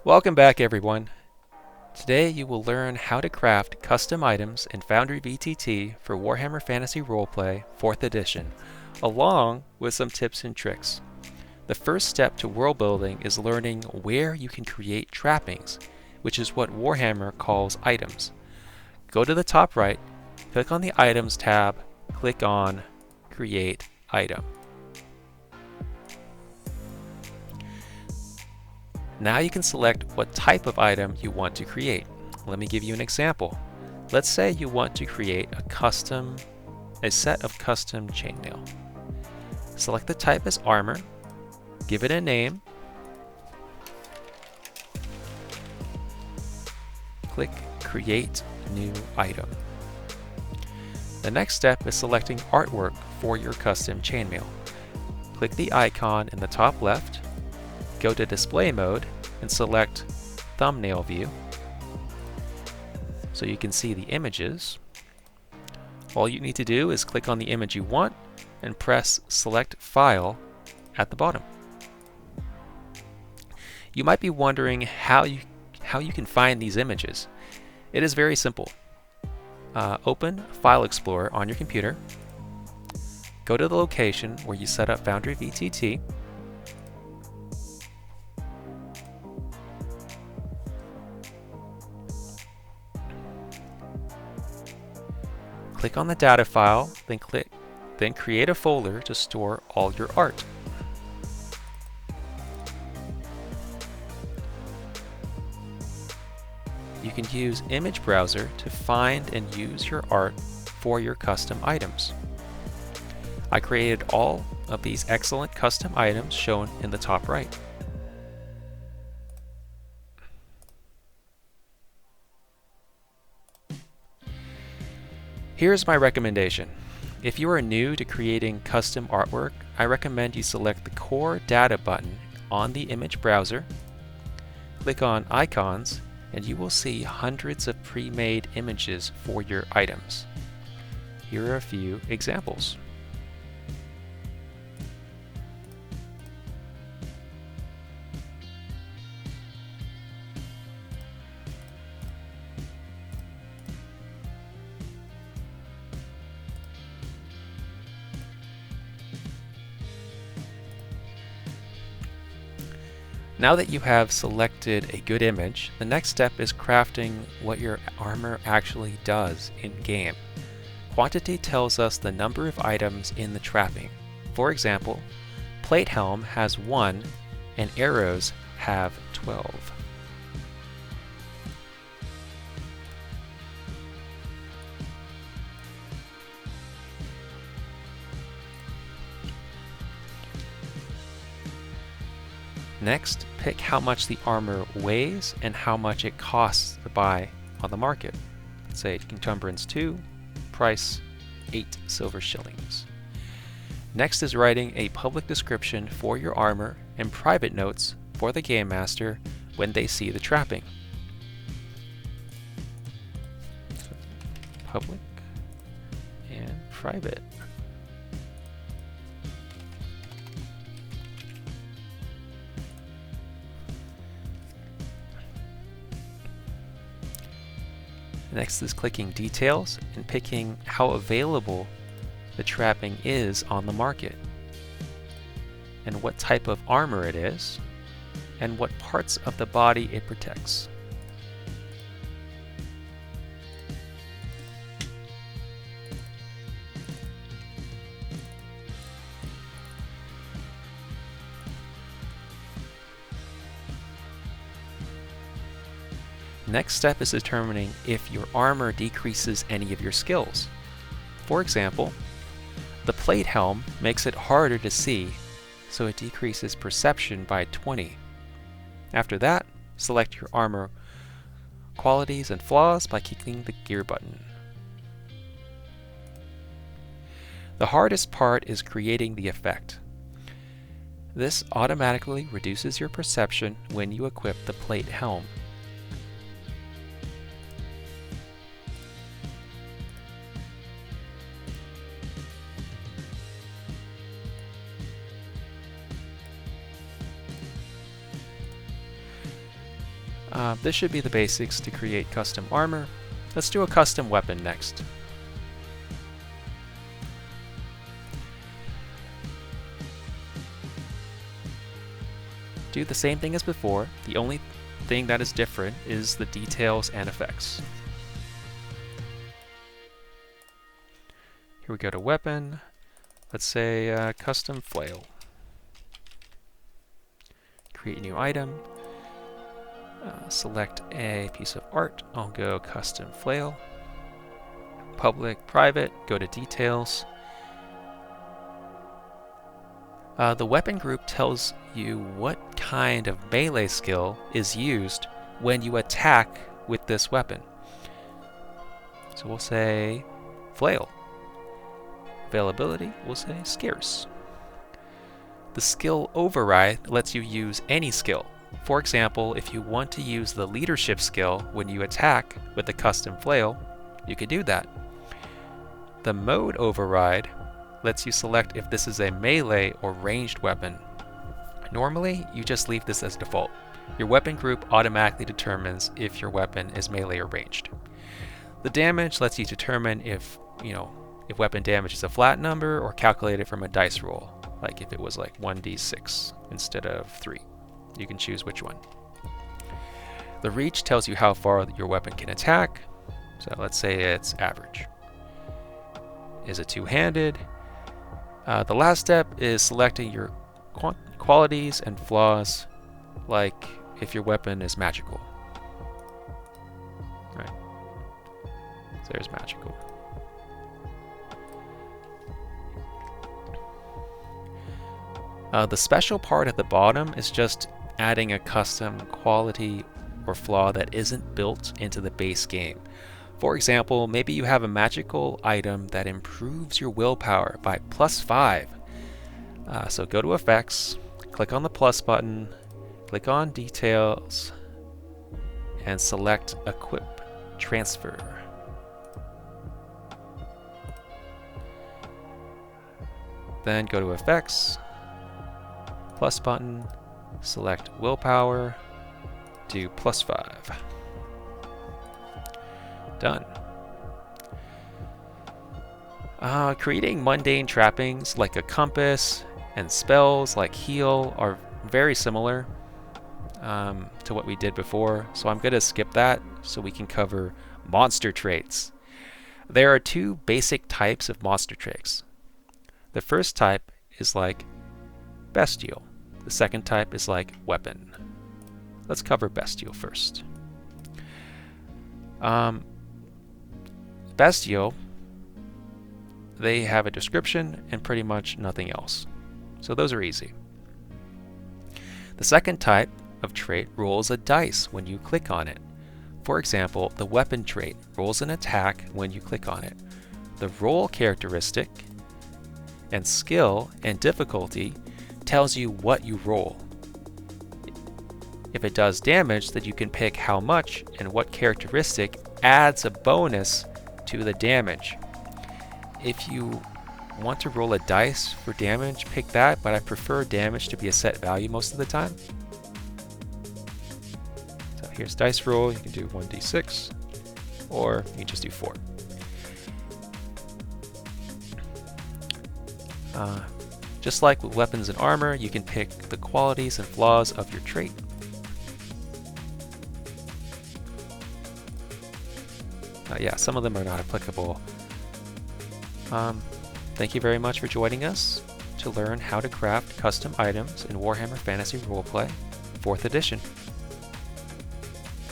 Welcome back, everyone. Today you will learn how to craft custom items in FoundryVTT for Warhammer Fantasy Roleplay 4th edition, along with some tips and tricks. The first step to world building is learning where you can create trappings, which is what Warhammer calls items. Go to the top right, click on the Items tab, click on Create Item. Now you can select what type of item you want to create. Let me give you an example. Let's say you want to create a set of custom chainmail. Select the type as armor, give it a name, click Create New Item. The next step is selecting artwork for your custom chainmail. Click the icon in the top left, go to Display Mode, and select Thumbnail View so you can see the images. All you need to do is click on the image you want and press Select File at the bottom. You might be wondering how you can find these images. It is very simple. Open File Explorer on your computer, go to the location where you set up FoundryVTT, click on the data file, then create a folder to store all your art. You can use Image Browser to find and use your art for your custom items. I created all of these excellent custom items shown in the top right. Here's my recommendation. If you are new to creating custom artwork, I recommend you select the Core Data button on the image browser, click on Icons, and you will see hundreds of pre-made images for your items. Here are a few examples. Now that you have selected a good image, the next step is crafting what your armor actually does in-game. Quantity tells us the number of items in the trapping. For example, Plate Helm has 1 and arrows have 12. Next, pick how much the armor weighs and how much it costs to buy on the market. Let's say encumbrance 2, price 8 silver shillings. Next is writing a public description for your armor and private notes for the Game Master when they see the trapping. So, public and private. Next is clicking Details and picking how available the trapping is on the market, and what type of armor it is, and what parts of the body it protects. Next step is determining if your armor decreases any of your skills. For example, the Plate Helm makes it harder to see, so it decreases perception by 20. After that, select your armor qualities and flaws by clicking the gear button. The hardest part is creating the effect. This automatically reduces your perception when you equip the Plate Helm. This should be the basics to create custom armor. Let's do a custom weapon next. Do the same thing as before. The only thing that is different is the details and effects. Here we go to weapon. Let's say custom flail. Create a new item. Select a piece of art. I'll go custom flail. Public, private, go to details. The weapon group tells you what kind of melee skill is used when you attack with this weapon. So we'll say flail. Availability, we'll say scarce. The skill override lets you use any skill. For example, if you want to use the leadership skill when you attack with the custom flail, you could do that. The mode override lets you select if this is a melee or ranged weapon. Normally, you just leave this as default. Your weapon group automatically determines if your weapon is melee or ranged. The damage lets you determine if weapon damage is a flat number or calculated from a dice roll, like if it was like 1d6 instead of 3. You can choose which one. The reach tells you how far your weapon can attack. So let's say it's average. Is it two-handed? The last step is selecting your qualities and flaws, like if your weapon is magical. Right. So there's magical. The special part at the bottom is just adding a custom quality or flaw that isn't built into the base game. For example, maybe you have a magical item that improves your willpower by +5. So go to Effects, click on the plus button, click on Details, and select Equip Transfer. Then go to Effects, plus button, select Willpower, do +5. Done. Creating mundane trappings like a compass and spells like heal are very similar to what we did before, so I'm going to skip that so we can cover monster traits. There are two basic types of monster traits. The first type is like bestial. The second type is like weapon. Let's cover bestial first. Bestial, they have a description and pretty much nothing else. So those are easy. The second type of trait rolls a dice when you click on it. For example, the weapon trait rolls an attack when you click on it. The roll characteristic and skill and difficulty tells you what you roll. If it does damage, then you can pick how much and what characteristic adds a bonus to the damage. If you want to roll a dice for damage, pick that, but I prefer damage to be a set value most of the time. So here's dice roll. You can do 1d6 or you can just do 4. Just like with weapons and armor, you can pick the qualities and flaws of your trait. Yeah, some of them are not applicable. Thank you very much for joining us to learn how to craft custom items in Warhammer Fantasy Roleplay 4th edition.